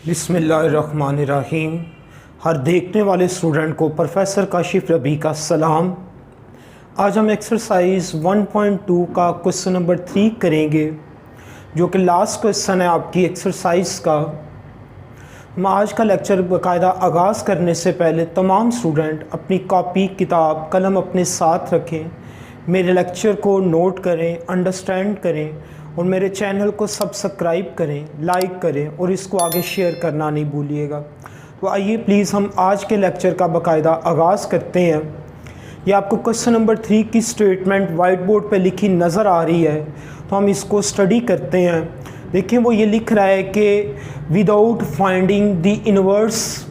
बिस्मिल्लाहिर्रहमानिर्रहीम। हर देखने वाले स्टूडेंट को प्रोफेसर काशिफ रबी का सलाम। आज हम एक्सरसाइज 1.2 का क्वेश्चन नंबर 3 करेंगे, जो कि लास्ट क्वेश्चन है आपकी एक्सरसाइज का। हम आज का लेक्चर बाकायदा आगाज़ करने से पहले तमाम स्टूडेंट अपनी कॉपी, किताब, कलम अपने साथ रखें, मेरे लेक्चर को नोट करें, अंडरस्टैंड करें और मेरे चैनल को सब्सक्राइब करें, लाइक करें और इसको आगे शेयर करना नहीं भूलिएगा। तो आइए प्लीज़ हम आज के लेक्चर का बाकायदा आगाज़ करते हैं। ये आपको क्वेश्चन नंबर 3 की स्टेटमेंट वाइट बोर्ड पे लिखी नज़र आ रही है, तो हम इसको स्टडी करते हैं। देखिए वो ये लिख रहा है कि विदाउट फाइंडिंग द इनवर्स,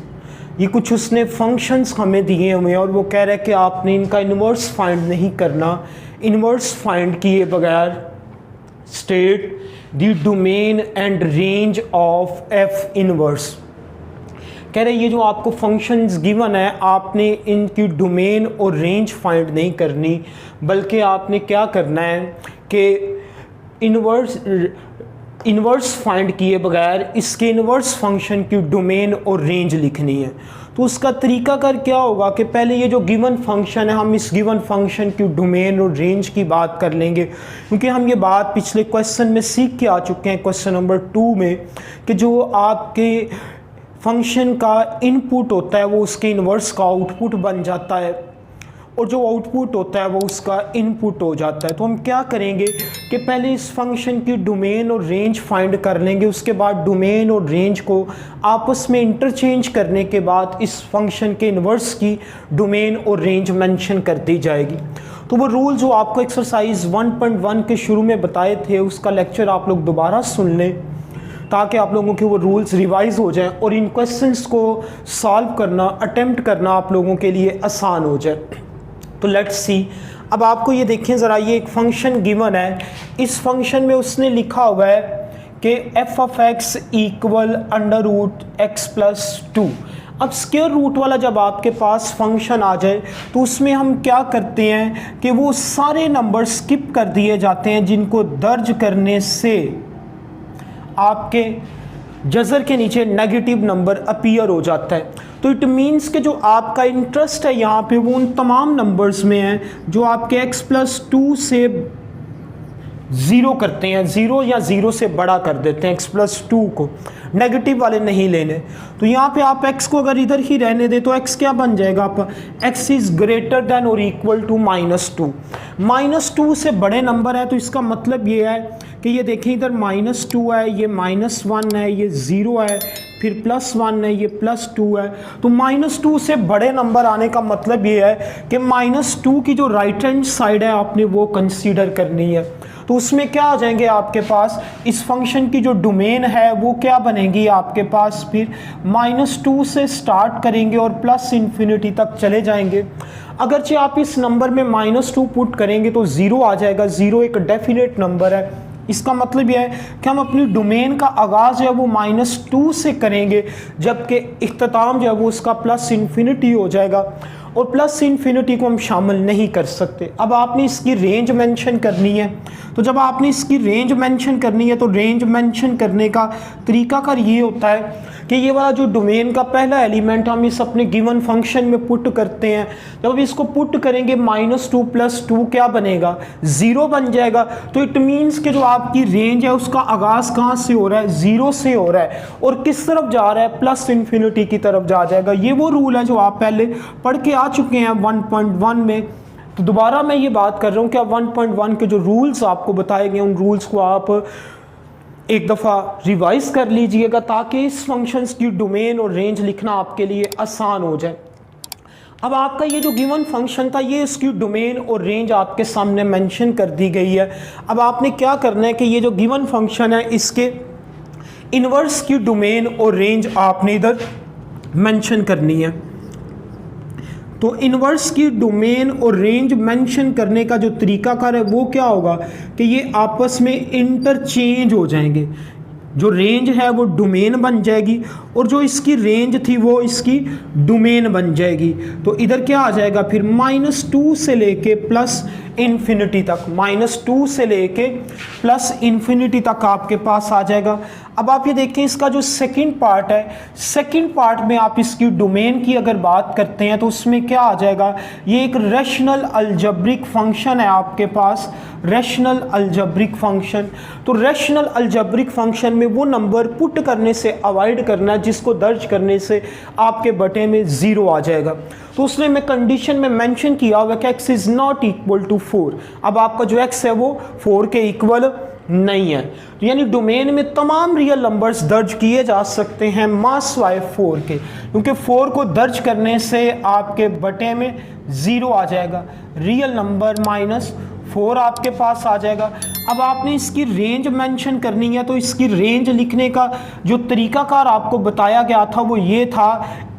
ये कुछ उसने फंक्शंस हमें दिए हुए हैं और वो कह रहा है कि आपने इनका इनवर्स फाइंड नहीं करना। इनवर्स फाइंड किए बगैर state the domain and range of F inverse. कह रहे ये जो आपको फंक्शंस गिवन है, आपने इनकी डोमेन और रेंज फाइंड नहीं करनी, बल्कि आपने क्या करना है कि इनवर्स फाइंड किए बगैर इसके इनवर्स फंक्शन की डोमेन और रेंज लिखनी है। तो उसका तरीका कर क्या होगा कि पहले ये जो गिवन फंक्शन है, हम इस गिवन फंक्शन की डोमेन और रेंज की बात कर लेंगे, क्योंकि हम ये बात पिछले क्वेश्चन में सीख के आ चुके हैं, क्वेश्चन नंबर 2 में, कि जो आपके फंक्शन का इनपुट होता है वो उसके इनवर्स का आउटपुट बन जाता है और जो आउटपुट होता है वो उसका इनपुट हो जाता है। तो हम क्या करेंगे कि पहले इस फंक्शन की डोमेन और रेंज फाइंड कर लेंगे, उसके बाद डोमेन और रेंज को आपस में इंटरचेंज करने के बाद इस फंक्शन के इन्वर्स की डोमेन और रेंज मेंशन कर दी जाएगी। तो वो रूल जो आपको एक्सरसाइज 1.1 के शुरू में बताए थे, उसका लेक्चर आप लोग दोबारा सुन लें ताकि आप लोगों के वो रूल्स रिवाइज हो जाएं और इन क्वेश्चंस को सॉल्व करना, अटेम्प्ट करना आप लोगों के लिए आसान हो जाए। तो लेट्स सी। अब आपको ये देखें ज़रा, ये एक फंक्शन गिवन है, इस फंक्शन में उसने लिखा हुआ है कि F of X equal under root X plus 2। अब स्क्वायर रूट वाला जब आपके पास फंक्शन आ जाए तो उसमें हम क्या करते हैं कि वो सारे नंबर स्किप कर दिए जाते हैं जिनको दर्ज करने से आपके जज़र के नीचे नेगेटिव नंबर अपीयर हो जाता है। तो इट मीन्स कि जो आपका इंटरेस्ट है यहाँ पे वो उन तमाम नंबर्स में है जो आपके x प्लस 2 से ज़ीरो करते हैं, ज़ीरो या ज़ीरो से बड़ा कर देते हैं x प्लस 2 को, नेगेटिव वाले नहीं लेने। तो यहाँ पे आप x को अगर इधर ही रहने दें तो x क्या बन जाएगा आपका, x इज़ ग्रेटर देन और इक्वल टू -2। -2 से बड़े नंबर है तो इसका मतलब ये है कि ये देखें इधर -2 है, ये -1 है, ये 0 है, फिर +1 है, ये +2 है। तो -2 से बड़े नंबर आने का मतलब ये है कि -2 की जो राइट हैंड साइड है आपने वो कंसीडर करनी है। तो उसमें क्या आ जाएंगे आपके पास, इस फंक्शन की जो डोमेन है वो क्या बनेगी आपके पास, फिर -2 से स्टार्ट करेंगे और +∞ तक चले जाएंगे। अगरचे आप इस नंबर में -2 पुट करेंगे तो 0 आ जाएगा। 0 एक डेफिनेट नंबर है, इसका मतलब यह है कि हम अपनी डोमेन का आगाज़ जो है वो -2 से करेंगे, जबकि इख्तिताम जो है वो उसका +∞ हो जाएगा और +∞ को हम शामिल नहीं कर सकते। अब आपने इसकी रेंज मेंशन करनी है, तो जब आपने इसकी रेंज मेंशन करनी है तो रेंज मेंशन करने का तरीकाकार ये होता है कि ये वाला जो डोमेन का पहला एलिमेंट हम इस अपने गिवन फंक्शन में पुट करते हैं। जब इसको पुट करेंगे -2 + 2 क्या बनेगा, 0 बन जाएगा। तो इट मीन्स कि जो आपकी रेंज है उसका आगाज़ कहाँ से हो रहा है, 0 से हो रहा है और किस तरफ जा रहा है, +∞ की तरफ जा जाएगा। ये वो रूल है जो आप पहले पढ़ के आ चुके हैं 1.1 में। तो दोबारा मैं ये बात कर रहा हूँ कि 1.1 के जो रूल्स आपको बताए गए उन रूल्स को आप एक दफ़ा रिवाइज कर लीजिएगा ताकि इस फंक्शंस की डोमेन और रेंज लिखना आपके लिए आसान हो जाए। अब आपका ये जो गिवन फंक्शन था, ये इसकी डोमेन और रेंज आपके सामने मेंशन कर दी गई है। अब आपने क्या करना है कि ये जो गिवन फंक्शन है इसके इन्वर्स की डोमेन और रेंज आपने इधर मेंशन करनी है। तो इन्वर्स की डोमेन और रेंज मेंशन करने का जो तरीकाकार है वो क्या होगा कि ये आपस में इंटरचेंज हो जाएंगे। जो रेंज है वो डोमेन बन जाएगी और जो इसकी रेंज थी वो इसकी डोमेन बन जाएगी। तो इधर क्या आ जाएगा फिर -2 से लेके प्लस इन्फिनिटी तक, -2 से लेके प्लस इन्फिनिटी तक आपके पास आ जाएगा। अब आप ये देखें इसका जो सेकंड पार्ट है, सेकंड पार्ट में आप इसकी डोमेन की अगर बात करते हैं तो उसमें क्या आ जाएगा, ये एक रैशनल अलजेब्रिक फंक्शन है आपके पास, रैशनल अलजेब्रिक फंक्शन। तो रैशनल अलजेब्रिक फंक्शन में वो नंबर पुट करने से अवॉइड करना जिसको दर्ज करने से आपके बटे में 0 आ जाएगा। तो उसने मैं कंडीशन में मेंशन किया हुआ कि x is not equal to 4। अब आपका जो x है वो 4 के इक्वल नहीं है, तो यानी डोमेन में तमाम रियल नंबर्स दर्ज किए जा सकते हैं मास वाई 4 के, क्योंकि 4 को दर्ज करने से आपके बटे में 0 आ जाएगा, रियल नंबर -4 आपके पास आ जाएगा। अब आपने इसकी रेंज मेंशन करनी है, तो इसकी रेंज लिखने का जो तरीकाकार आपको बताया गया था वो ये था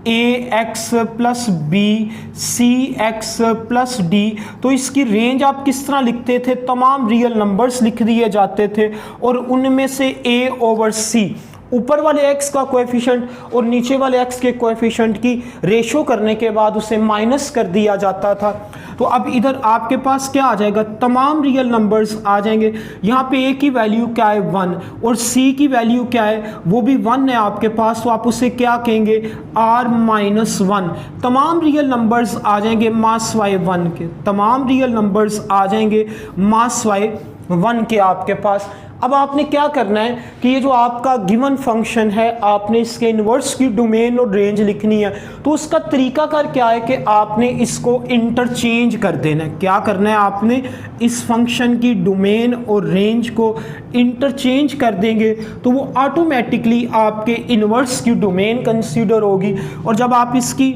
ax plus B C X plus D. तो इसकी रेंज आप किस तरह लिखते थे, तमाम रियल नंबर्स लिख दिए जाते थे और उनमें से a ओवर c, ऊपर वाले x का कोएफिशिएंट और नीचे वाले x के कोएफिशिएंट की रेशो करने के बाद उसे माइनस कर दिया जाता था। तो अब इधर आपके पास क्या आ जाएगा, तमाम रियल नंबर्स आ जाएंगे। यहाँ पे a की वैल्यू क्या है 1 और c की वैल्यू क्या है वो भी 1 है आपके पास, तो आप उसे क्या कहेंगे r-1। तमाम रियल नंबर्स आ जाएंगे मास वाई 1 के, तमाम रियल नंबर्स आ जाएंगे मास वाई 1 के आपके पास। अब आपने क्या करना है कि ये जो आपका गिवन फंक्शन है आपने इसके इन्वर्स की डोमेन और रेंज लिखनी है। तो उसका तरीकाकार क्या है कि आपने इसको इंटरचेंज कर देना है। क्या करना है, आपने इस फंक्शन की डोमेन और रेंज को इंटरचेंज कर देंगे तो वो ऑटोमेटिकली आपके इन्वर्स की डोमेन कंसीडर होगी। और जब आप इसकी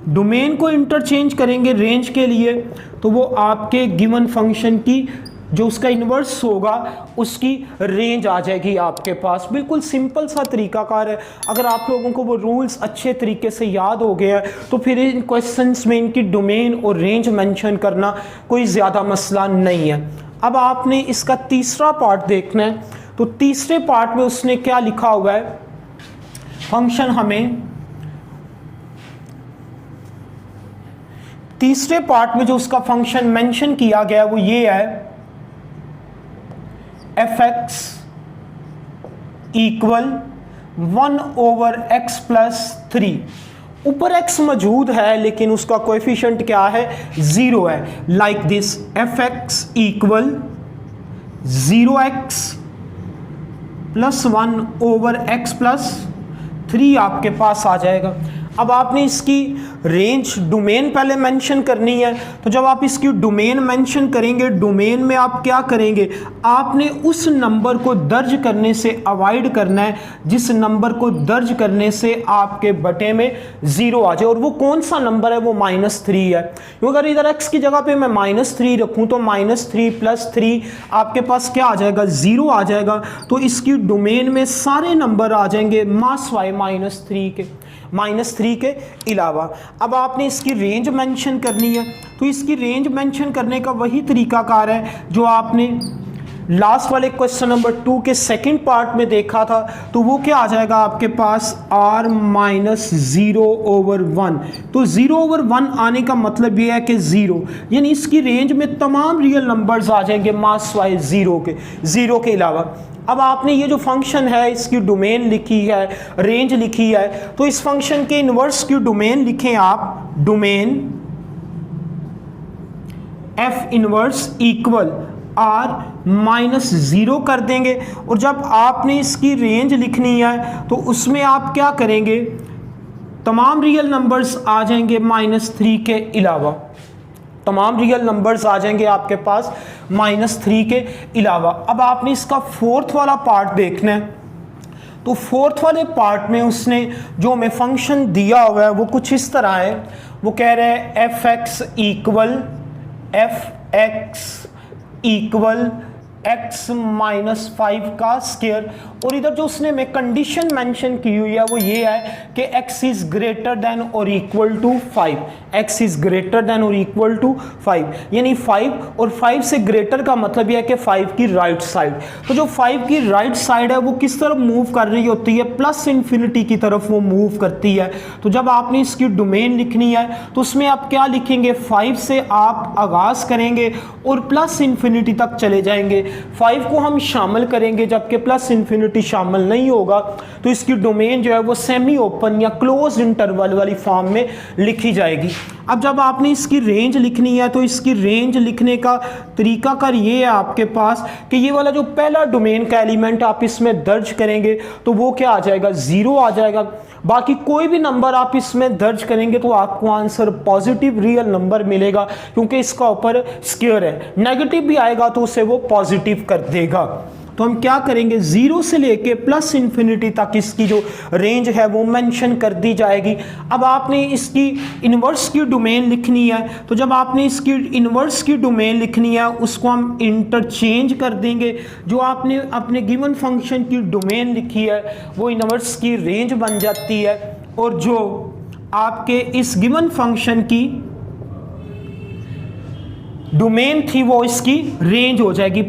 डोमेन को इंटरचेंज करेंगे रेंज के लिए तो वो आपके गिवन फंक्शन की जो उसका इन्वर्स होगा उसकी रेंज आ जाएगी आपके पास। बिल्कुल सिंपल सा तरीकाकार है। अगर आप लोगों को वो रूल्स अच्छे तरीके से याद हो गया है तो फिर इन क्वेश्चंस में इनकी डोमेन और रेंज मेंशन करना कोई ज़्यादा मसला नहीं है। अब आपने इसका तीसरा पार्ट देखना है, तो तीसरे पार्ट में उसने क्या लिखा हुआ है, फंक्शन हमें तीसरे पार्ट में जो उसका फंक्शन मेंशन किया गया वो ये है fx equal 1 over x plus 3। ऊपर x मौजूद है लेकिन उसका कोएफिशिएंट क्या है, 0 है। Like this fx equal 0x plus 1 over x plus 3 आपके पास आ जाएगा। अब आपने इसकी रेंज डोमेन पहले मेंशन करनी है, तो जब आप इसकी डोमेन मेंशन करेंगे डोमेन में आप क्या करेंगे, आपने उस नंबर को दर्ज करने से अवॉइड करना है जिस नंबर को दर्ज करने से आपके बटे में 0 आ जाए। और वो कौन सा नंबर है, वो -3 है। क्योंकि अगर इधर x की जगह पे मैं -3 रखूं तो -3 प्लस 3 आपके पास क्या आ जाएगा, 0 आ जाएगा। तो इसकी डोमेन में सारे नंबर आ जाएंगे मास वाई -3 के अलावा। अब आपने इसकी रेंज मेंशन करनी है, तो इसकी रेंज मेंशन करने का वही तरीकाकार है जो आपने लास्ट वाले क्वेश्चन नंबर 2 के सेकंड पार्ट में देखा था। तो वो क्या आ जाएगा आपके पास, r-0 ओवर 1। तो 0 ओवर 1 आने का मतलब ये है कि 0, यानी इसकी रेंज में तमाम रियल नंबर्स आ जाएंगे मास वाई 0 के अलावा। अब आपने ये जो फंक्शन है इसकी डोमेन लिखी है, रेंज लिखी है, तो इस फंक्शन के इन्वर्स की डोमेन लिखें आप, domain f inverse equal r-0 कर देंगे। और जब आपने इसकी रेंज लिखनी है तो उसमें आप क्या करेंगे, तमाम रियल नंबर्स आ जाएंगे -3 के अलावा, तमाम रियल नंबर्स आ जाएंगे आपके पास -3 के अलावा। अब आपने इसका फोर्थ वाला पार्ट देखना है, तो फोर्थ वाले पार्ट में उसने जो हमें फंक्शन दिया हुआ है वो कुछ इस तरह है। वो कह रहे हैं fx इक्वल x माइनस 5 का स्क्वायर, और इधर जो उसने में कंडीशन मेंशन की हुई है वो ये है कि x इज ग्रेटर देन और equal to 5, x is greater than और इक्वल टू 5, यानी 5 और 5 से ग्रेटर का मतलब यह है कि 5 की राइट साइड। तो जो 5 की राइट साइड है वो किस तरफ मूव कर रही होती है, प्लस इन्फिनिटी की तरफ वो मूव करती है। तो जब आपने इसकी डोमेन लिखनी है तो उसमें आप क्या लिखेंगे, 5 से आप आगाज करेंगे और प्लस इन्फिनिटी तक चले जाएंगे। 5 को हम शामिल करेंगे जबकि प्लस इन्फिनिटी शामिल नहीं होगा, तो इसकी डोमेन जो है वो सेमी ओपन या क्लोज इंटरवल वाली फॉर्म में लिखी जाएगी। अब जब आपने इसकी रेंज लिखनी है तो इसकी रेंज लिखने का तरीका कर ये है आपके पास कि ये वाला जो पहला डोमेन का एलिमेंट आप इसमें दर्ज करेंगे तो वो क्या आ जाएगा, 0 आ जाएगा। बाकी कोई भी नंबर आप इसमें दर्ज करेंगे तो आपको आंसर पॉजिटिव रियल नंबर मिलेगा, क्योंकि इसका ऊपर स्क्वायर है। नेगेटिव भी आएगा तो उसे वो पॉजिटिव कर देगा। तो हम क्या करेंगे, 0 से लेके प्लस इन्फिनिटी तक इसकी जो रेंज है वो मेंशन कर दी जाएगी। अब आपने इसकी इन्वर्स की डोमेन लिखनी है, तो जब आपने इसकी इन्वर्स की डोमेन लिखनी है उसको हम इंटरचेंज कर देंगे। जो आपने अपने गिवन फंक्शन की डोमेन लिखी है वो इन्वर्स की रेंज बन जाती है, और जो आपके इस गिवन फंक्शन की डोमेन थी वो इसकी रेंज हो जाएगी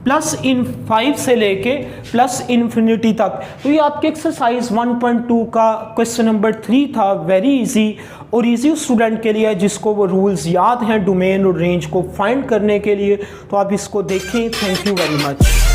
प्लस इन 5 से लेके प्लस इन्फिनिटी तक। तो ये आपके एक्सरसाइज 1.2 का क्वेश्चन नंबर 3 था। वेरी इजी और इजी स्टूडेंट के लिए जिसको वो रूल्स याद हैं डोमेन और रेंज को फाइंड करने के लिए, तो आप इसको देखें। Thank you very much.